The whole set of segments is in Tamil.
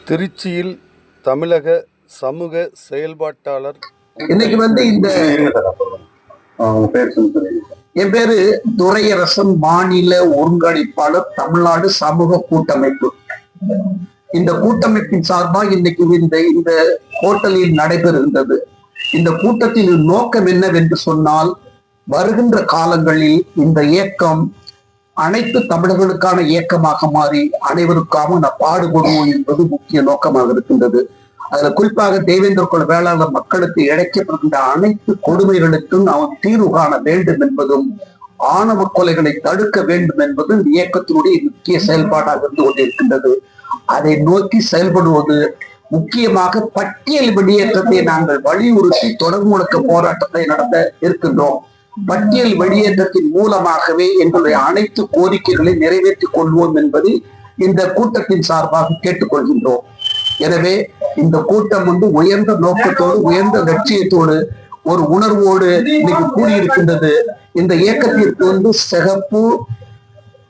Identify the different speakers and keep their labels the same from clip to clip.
Speaker 1: திருச்சியில் தமிழக சமூக செயல்பாட்டாளர்
Speaker 2: இன்னைக்கு இந்த என் பேரு துரையரசன், மாநில ஒருங்கிணைப்பாளர், தமிழ்நாடு சமூக கூட்டமைப்பு. இந்த கூட்டமைப்பின் சார்பாக இன்னைக்கு இந்த ஹோட்டலில் நடைபெறுகின்றது. இந்த கூட்டத்தின் நோக்கம் என்னவென்று சொன்னால், வருகின்ற காலங்களில் இந்த இயக்கம் அனைத்து தமிழர்களுக்கான இயக்கமாக மாறி அனைவருக்காக பாடுபடுவோம் என்பது முக்கிய நோக்கமாக இருக்கின்றது. அதுல குறிப்பாக தேவேந்திர குல வேளாளர் மக்களுக்கு இழைக்கப்படுகின்ற அனைத்து கொடுமைகளுக்கும் நாம் தீர்வு காண வேண்டும் என்பதும், ஆணவ கொலைகளை தடுக்க வேண்டும் என்பதும் இயக்கத்தினுடைய முக்கிய செயல்பாடாக இருந்து கொண்டிருக்கின்றது. அதை நோக்கி செயல்படுவது முக்கியமாக பட்டியல் வெளியேற்றத்தை நாங்கள் வலியுறுத்தி தொடர் முழக்க போராட்டத்தை நடத்த இருக்கின்றோம். பட்டியல் வெளியேற்றத்தின் மூலமாகவே எங்களுடைய அனைத்து கோரிக்கைகளை நிறைவேற்றிக் கொள்வோம் என்பதை இந்த கூட்டத்தின் சார்பாக கேட்டுக்கொள்கின்றோம். எனவே இந்த கூட்டம் உயர்ந்த நோக்கத்தோடு, உயர்ந்த லட்சியத்தோடு, ஒரு உணர்வோடு இன்னைக்கு கூடியிருக்கின்றது. இந்த இயக்கத்திற்கு சிகப்பு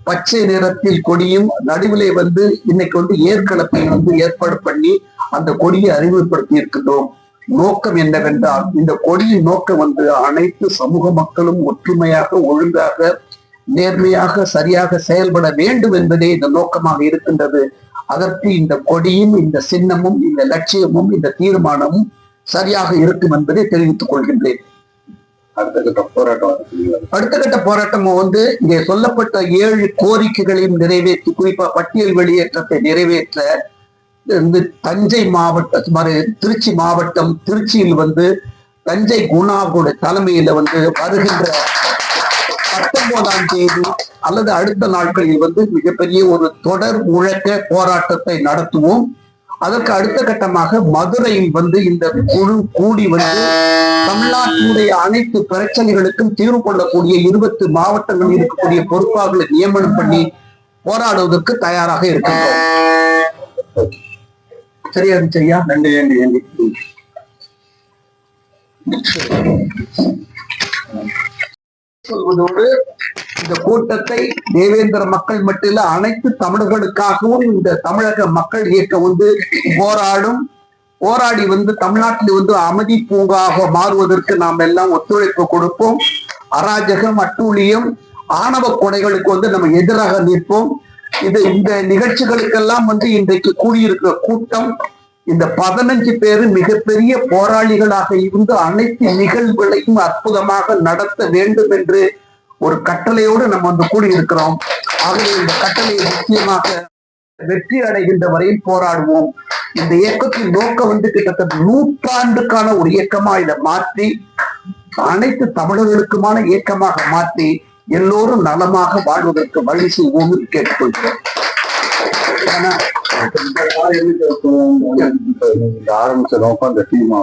Speaker 2: பச்சை நிறத்தில் கொடியும் நடுவிலே இன்னைக்கு ஏற்கலப்பை ஏற்பாடு பண்ணி அந்த கொடியை அறிமுகப்படுத்தி இருக்கின்றோம். நோக்கம் என்னவென்றால், இந்த கொடியின் நோக்கம் அனைத்து சமூக மக்களும் ஒற்றுமையாக, ஒழுங்காக, நேர்மையாக, சரியாக செயல்பட வேண்டும் என்பதே இந்த நோக்கமாக இருக்கின்றது. அதற்கு இந்த கொடியும், இந்த சின்னமும், இந்த லட்சியமும், இந்த தீர்மானமும் சரியாக இருக்கும் என்பதை தெரிவித்துக் கொள்கின்றேன். அடுத்த கட்ட போராட்டம் இங்கே சொல்லப்பட்ட 7 கோரிக்கைகளையும் நிறைவேற்றி, குறிப்பா பட்டியல் வெளியேற்றத்தை நிறைவேற்ற தஞ்சை மாவட்டம், திருச்சி மாவட்டம், திருச்சியில் தஞ்சை குணாவுடைய தலைமையில வருகின்ற 19ஆம் தேதி அல்லது அடுத்த நாட்களில் மிகப்பெரிய ஒரு தொடர் முழக்க போராட்டத்தை நடத்துவோம். அதற்கு அடுத்த கட்டமாக மதுரையில் இந்த குழு கூடி தமிழ்நாட்டினுடைய அனைத்து பிரச்சனைகளுக்கும் தீர்வு கொள்ளக்கூடிய 20 மாவட்டங்களில் இருக்கக்கூடிய பொறுப்பாளர்களை நியமனம் பண்ணி போராடுவதற்கு தயாராக இருக்கின்றோம். சரியா? நன்றி. சொல்வதோடு இந்த கூட்டத்தை தேவேந்திர மக்கள் மட்டும் இல்ல, அனைத்து தமிழர்களுக்காகவும் இந்த தமிழக மக்கள் இயக்கம் போராடி தமிழ்நாட்டில் அமைதி பூங்காக மாறுவதற்கு நாம் எல்லாம் ஒத்துழைப்பு கொடுப்போம். அராஜகம், அட்டூழியம், ஆணவ கொலைகளுக்கு நம்ம எதிராக நிற்போம். இந்த நிகழ்ச்சிகளுக்கெல்லாம் இன்றைக்கு கூடியிருக்கிற கூட்டம், இந்த 15 பேரு மிகப்பெரிய போராளிகளாக இருந்து அனைத்து நிகழ்வுகளையும் அற்புதமாக நடத்த வேண்டும் என்று ஒரு கட்டளையோடு நம்ம கூடியிருக்கிறோம். ஆகவே இந்த கட்டளையை நிச்சயமாக வெற்றி அடைகின்ற வரையில் போராடுவோம். இந்த இயக்கத்தின் நோக்கம் கிட்டத்தட்ட 100 ஆண்டுக்கான ஒரு இயக்கமா இதை மாற்றி, அனைத்து தமிழர்களுக்குமான இயக்கமாக மாற்றி எல்லோரும் நலமாக வாழ்வதற்கு வழி செய்வோம் என்று கேட்டுக்கொள்கிறோம்.
Speaker 3: ஆரம்பிச்ச நோக்கம் அந்த டீம்